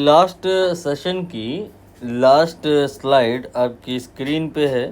Last session की last slide आपकी screen पे है।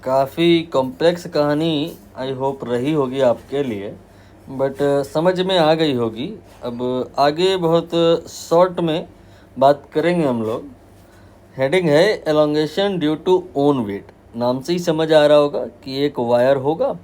काफ़ी कॉम्प्लेक्स कहानी आई होप रही होगी आपके लिए, बट समझ में आ गई होगी। अब आगे बहुत शॉर्ट में बात करेंगे हम लोग। हेडिंग है elongation due to own weight. नाम से ही समझ आ रहा होगा कि एक वायर होगा,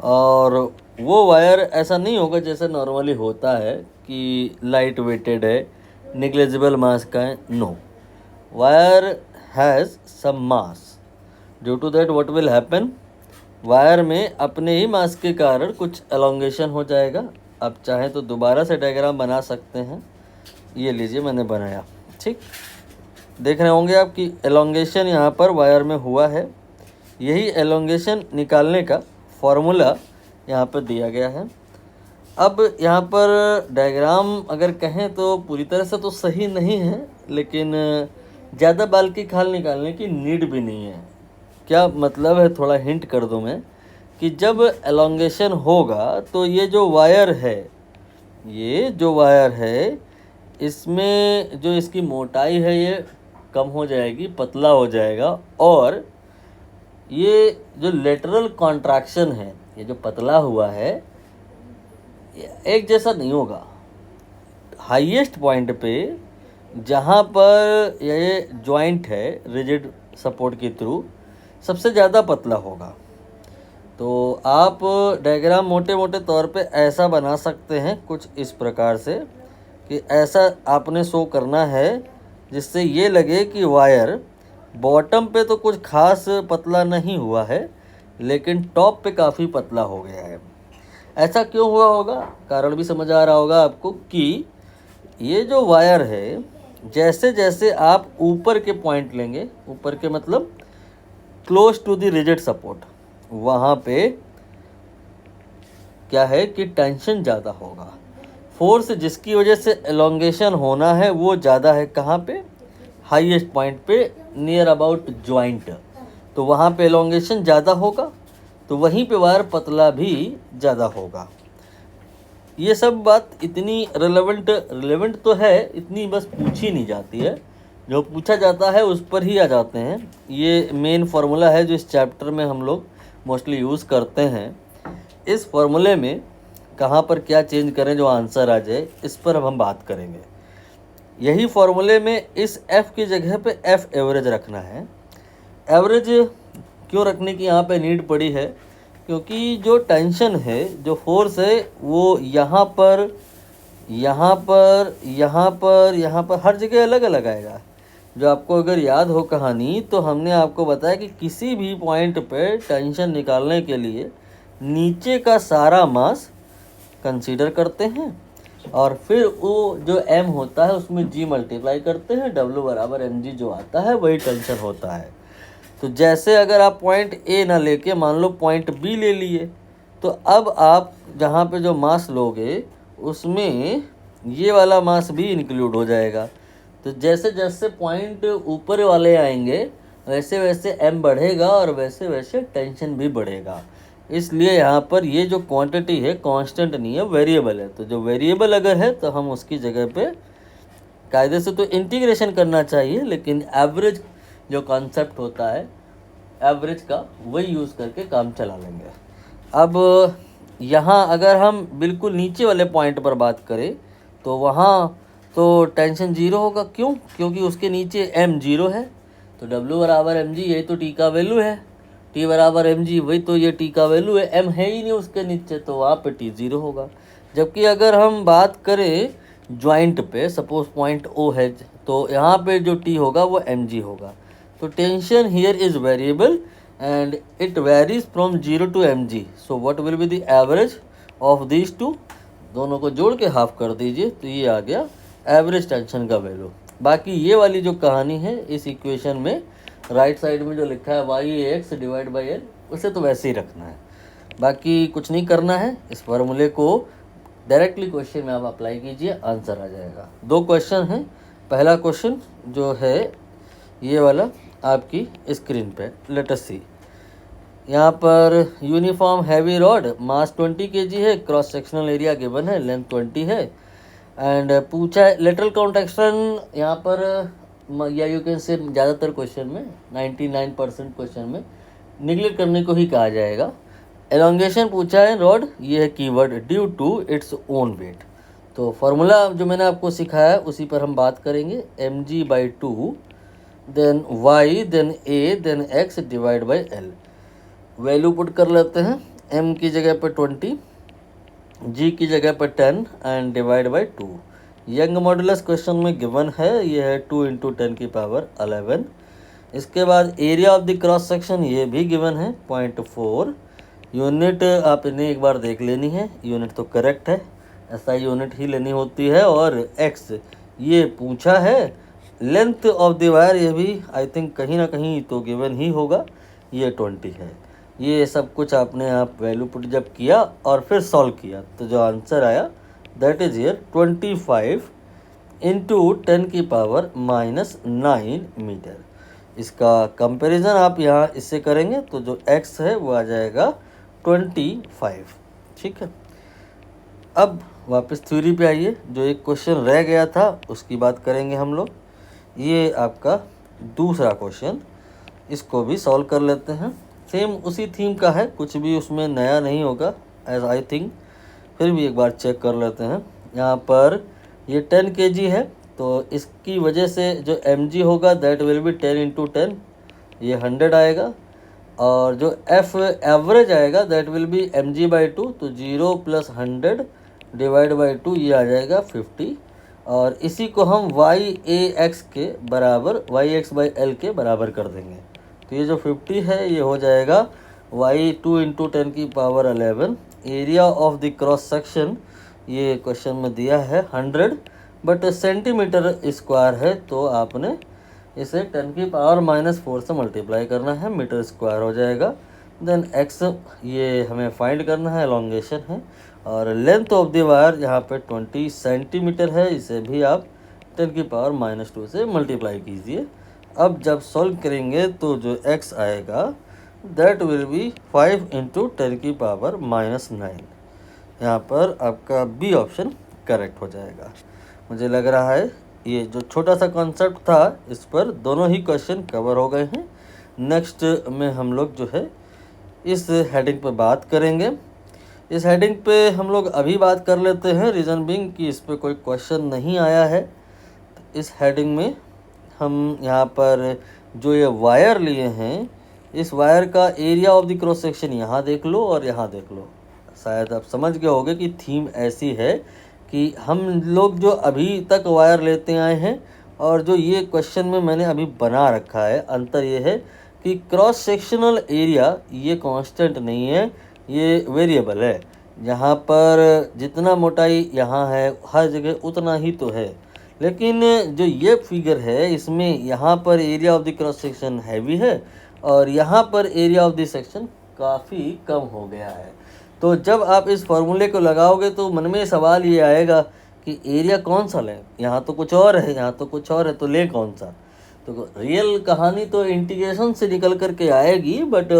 और वो वायर ऐसा नहीं होगा जैसे नॉर्मली होता है कि लाइट वेटेड है, निग्लेजिबल मास का है। No, wire has some mass. Due to that what will happen, wire में अपने ही मास के कारण कुछ एलोंगेशन हो जाएगा। आप चाहें तो दोबारा से डायग्राम बना सकते हैं। ये लीजिए, मैंने बनाया। ठीक, देख रहे होंगे आप कि एलोंगेशन यहाँ पर वायर में हुआ है। यही एलोंगेशन निकालने का फॉर्मूला यहाँ पर दिया गया है। अब यहाँ पर डायग्राम अगर कहें तो पूरी तरह से तो सही नहीं है, लेकिन ज़्यादा बाल की खाल निकालने की नीड भी नहीं है। क्या मतलब है, थोड़ा हिंट कर दूँ मैं कि जब एलोंगेशन होगा तो ये जो वायर है, इसमें जो इसकी मोटाई है ये कम हो जाएगी, पतला हो जाएगा, और ये जो लेटरल कॉन्ट्रैक्शन है, ये जो पतला हुआ है, एक जैसा नहीं होगा। हाईएस्ट पॉइंट पे जहाँ पर ये जॉइंट है रिजिड सपोर्ट के थ्रू, सबसे ज़्यादा पतला होगा। तो आप डायग्राम मोटे मोटे तौर पे ऐसा बना सकते हैं, कुछ इस प्रकार से कि ऐसा आपने शो करना है जिससे ये लगे कि वायर बॉटम पे तो कुछ खास पतला नहीं हुआ है, लेकिन टॉप पे काफ़ी पतला हो गया है। ऐसा क्यों हुआ होगा, कारण भी समझ आ रहा होगा आपको कि ये जो वायर है, जैसे जैसे आप ऊपर के पॉइंट लेंगे, ऊपर के मतलब close to the rigid support, वहाँ पे क्या है कि टेंशन ज़्यादा होगा। फोर्स जिसकी वजह से एलोंगेशन होना है वो ज़्यादा है। कहाँ पे? हाईएस्ट पॉइंट पे, नियर अबाउट जॉइंट। तो वहाँ पे एलोंगेशन ज़्यादा होगा, तो वहीं पे वायर पतला भी ज़्यादा होगा। ये सब बात इतनी रिलेवेंट तो है, इतनी बस पूछी नहीं जाती है। जो पूछा जाता है उस पर ही आ जाते हैं। ये मेन फार्मूला है जो इस चैप्टर में हम लोग मोस्टली यूज़ करते हैं। इस फार्मूले में कहाँ पर क्या चेंज करें जो आंसर आ जाए, इस पर अब हम बात करेंगे। यही फार्मूले में इस F की जगह पे F एवरेज रखना है। एवरेज क्यों रखने की यहाँ पे नीड पड़ी है, क्योंकि जो टेंशन है, जो फोर्स है, वो यहाँ पर हर जगह अलग अलग आएगा। जो आपको अगर याद हो कहानी, तो हमने आपको बताया कि किसी भी पॉइंट पे टेंशन निकालने के लिए नीचे का सारा मास कंसीडर करते हैं, और फिर वो जो m होता है उसमें g मल्टीप्लाई करते हैं। W बराबर mg जो आता है वही टेंशन होता है। तो जैसे अगर आप पॉइंट A ना लेके मान लो पॉइंट B ले लिए, तो अब आप जहाँ पे जो मास लोगे उसमें ये वाला मास भी इंक्लूड हो जाएगा। तो जैसे जैसे पॉइंट ऊपर वाले आएंगे वैसे वैसे m बढ़ेगा, और वैसे वैसे टेंशन भी बढ़ेगा। इसलिए यहाँ पर ये जो क्वांटिटी है कांस्टेंट नहीं है, वेरिएबल है। तो जो वेरिएबल अगर है तो हम उसकी जगह पे कायदे से तो इंटीग्रेशन करना चाहिए, लेकिन एवरेज जो कॉन्सेप्ट होता है एवरेज का, वही यूज़ करके काम चला लेंगे। अब यहाँ अगर हम बिल्कुल नीचे वाले पॉइंट पर बात करें तो वहाँ तो टेंशन जीरो होगा। क्यों? क्योंकि उसके नीचे m जीरो है। तो W बराबर mg, यही तो t का वैल्यू है। t बराबर mg, वही तो ये t का वैल्यू है। m है ही नहीं उसके नीचे, तो वहाँ पे t जीरो होगा। जबकि अगर हम बात करें जॉइंट पे, सपोज पॉइंट O है, तो यहाँ पे जो t होगा वो mg होगा। तो tension here is variable and it varies from 0 to mg. So what will be the average of these two? दोनों को जोड़ के हाफ कर दीजिए, तो ये आ गया एवरेज टेंशन का वैल्यू। बाकी ये वाली जो कहानी है इस इक्वेशन में राइट साइड में जो लिखा है y(x) डिवाइड बाई l, उसे तो वैसे ही रखना है, बाकी कुछ नहीं करना है। इस फार्मूले को डायरेक्टली क्वेश्चन में आप अप्लाई कीजिए, आंसर आ जाएगा। दो क्वेश्चन हैं। पहला क्वेश्चन जो है ये वाला आपकी स्क्रीन पे, लेट अस सी। यहाँ पर यूनिफॉर्म हैवी रॉड, मास 20 kg है, क्रॉस सेक्शनल एरिया गिवन है, लेंथ 20 है। एंड पूछा है लेटरल कॉन्ट्रैक्शन यहाँ पर या यू कैन से ज़्यादातर क्वेश्चन में 99% क्वेश्चन में निगलेक्ट करने को ही कहा जाएगा। एलोंगेशन पूछा है रॉड, ये है keyword, due to its own weight. तो फार्मूला जो मैंने आपको सिखाया है उसी पर हम बात करेंगे, mg/2 then y then a then x divide by l। Value put कर लेते हैं, m की जगह पर 20, g की जगह पर 10 and divide by 2। Young modulus question में गिवन है, ये है 2 × 10⁻11। इसके बाद area of the cross section ये भी गिवन है 0.4। यूनिट आप इन्हें एक बार देख लेनी है, यूनिट तो करेक्ट है, ऐसा यूनिट ही लेनी होती है। और x ये पूछा है, लेंथ ऑफ द वायर ये भी आई थिंक कहीं ना कहीं तो गिवन ही होगा, ये 20 है। ये सब कुछ आपने आप वैल्यू पुट जब किया और फिर सॉल्व किया तो जो आंसर आया दैट इज हियर 25 × 10⁻⁻9 मीटर। इसका कंपैरिजन आप यहाँ इससे करेंगे तो जो x है वो आ जाएगा 25। ठीक है, अब वापस थ्योरी पे आइए। जो एक क्वेश्चन रह गया था उसकी बात करेंगे हम लोग। ये आपका दूसरा क्वेश्चन, इसको भी सॉल्व कर लेते हैं। सेम उसी थीम का है, कुछ भी उसमें नया नहीं होगा एज आई थिंक, फिर भी एक बार चेक कर लेते हैं। यहाँ पर ये 10 kg है तो इसकी वजह से जो mg होगा दैट विल बी 10 × 10, ये 100 आएगा। और जो f एवरेज आएगा दैट विल बी mg/2, तो 0 + 100 डिवाइड बाई 2 ये आ जाएगा 50। और इसी को हम y(a)x के बराबर yx/l के बराबर कर देंगे। तो ये जो 50 है ये हो जाएगा y2 × 10⁻11। Area of the cross section ये क्वेश्चन में दिया है 100, बट सेंटीमीटर स्क्वायर है तो आपने इसे 10⁻⁻4 से मल्टीप्लाई करना है, मीटर स्क्वायर हो जाएगा। देन x ये हमें फाइंड करना है, एलोंगेशन है। और लेंथ ऑफ द वायर यहाँ पे 20 सेंटीमीटर है, इसे भी आप 10⁻⁻2 से मल्टीप्लाई कीजिए। अब जब सॉल्व करेंगे तो जो x आएगा दैट विल बी 5 × 10⁻⁻9। यहाँ पर आपका बी ऑप्शन करेक्ट हो जाएगा। मुझे लग रहा है ये जो छोटा सा कॉन्सेप्ट था इस पर दोनों ही क्वेश्चन कवर हो गए हैं। नेक्स्ट में हम लोग जो है इस हेडिंग पर बात करेंगे। इस हेडिंग पे हम लोग अभी बात कर लेते हैं, रीज़न बीइंग कि इस पे कोई क्वेश्चन नहीं आया है। तो इस हेडिंग में हम यहाँ पर जो ये वायर लिए हैं, इस वायर का area of the cross section यहाँ देख लो और यहाँ देख लो। शायद आप समझ गए होंगे कि थीम ऐसी है कि हम लोग जो अभी तक वायर लेते आए हैं और जो ये क्वेश्चन में मैंने अभी बना रखा है, अंतर ये है कि क्रॉस सेक्शनल एरिया ये कांस्टेंट नहीं है, ये वेरिएबल है। यहाँ पर जितना मोटाई यहाँ है हर जगह उतना ही तो है, लेकिन जो ये फिगर है इसमें यहाँ पर area of the cross section heavy है और यहाँ पर एरिया ऑफ द सेक्शन काफ़ी कम हो गया है। तो जब आप इस फॉर्मूले को लगाओगे तो मन में सवाल ये आएगा कि एरिया कौन सा लें, यहाँ तो कुछ और है, यहाँ तो कुछ और है, तो लें कौन सा। तो रियल कहानी तो इंटीग्रेशन से निकल कर के आएगी, बट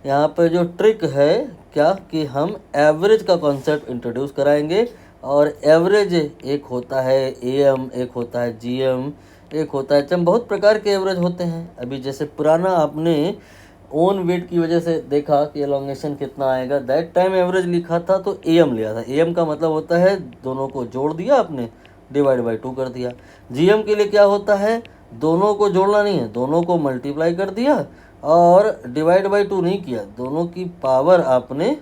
यहाँ पर जो ट्रिक है क्या कि हम एवरेज का कॉन्सेप्ट इंट्रोड्यूस कराएंगे। और एवरेज एक होता है AM, एक होता है GM, एक होता है HM, बहुत प्रकार के एवरेज होते हैं। अभी जैसे पुराना आपने ओन वेट की वजह से देखा कि एलोंगेशन कितना आएगा, दैट टाइम एवरेज लिखा था तो AM लिया था। AM का मतलब होता है दोनों को जोड़ दिया आपने, डिवाइड बाई 2 कर दिया। GM के लिए क्या होता है, दोनों को जोड़ना नहीं है, दोनों को मल्टीप्लाई कर दिया और डिवाइड बाई 2 नहीं किया, दोनों की पावर आपने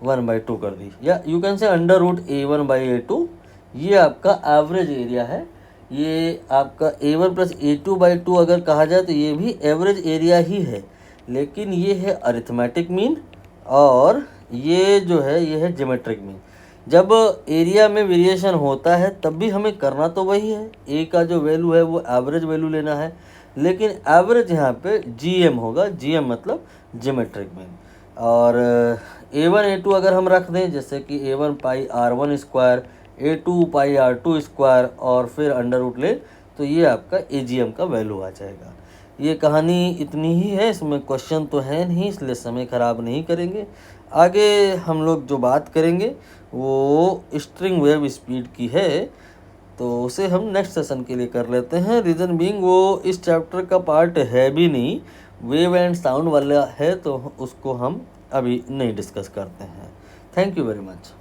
1/2 कर दी, या यू कैन से √A1/A2। ये आपका एवरेज एरिया है। ये आपका A1 + A2/2 अगर कहा जाए तो ये भी एवरेज एरिया ही है, लेकिन ये है अरिथमेटिक मीन और ये जो है ये है ज्योमेट्रिक मीन। जब एरिया में वेरिएशन होता है तब भी हमें करना तो वही है, ए का जो वैल्यू है वो एवरेज वैल्यू लेना है, लेकिन एवरेज यहाँ पे GM होगा, GM मतलब ज्योमेट्रिक मीन। और A1 A2 अगर हम रख दें, जैसे कि A1 πr1², A2 πr2² और फिर अंडर रूट ले, तो ये आपका AGM का वैल्यू आ जाएगा। ये कहानी इतनी ही है, इसमें क्वेश्चन तो है नहीं, इसलिए समय ख़राब नहीं करेंगे। आगे हम लोग जो बात करेंगे वो स्ट्रिंग वेव स्पीड की है। तो उसे हम नेक्स्ट सेशन के लिए कर लेते हैं। रीज़न बीइंग वो इस चैप्टर का पार्ट है भी नहीं, वेव एंड साउंड वाला है, तो उसको हम अभी नहीं डिस्कस करते हैं। Thank you very much.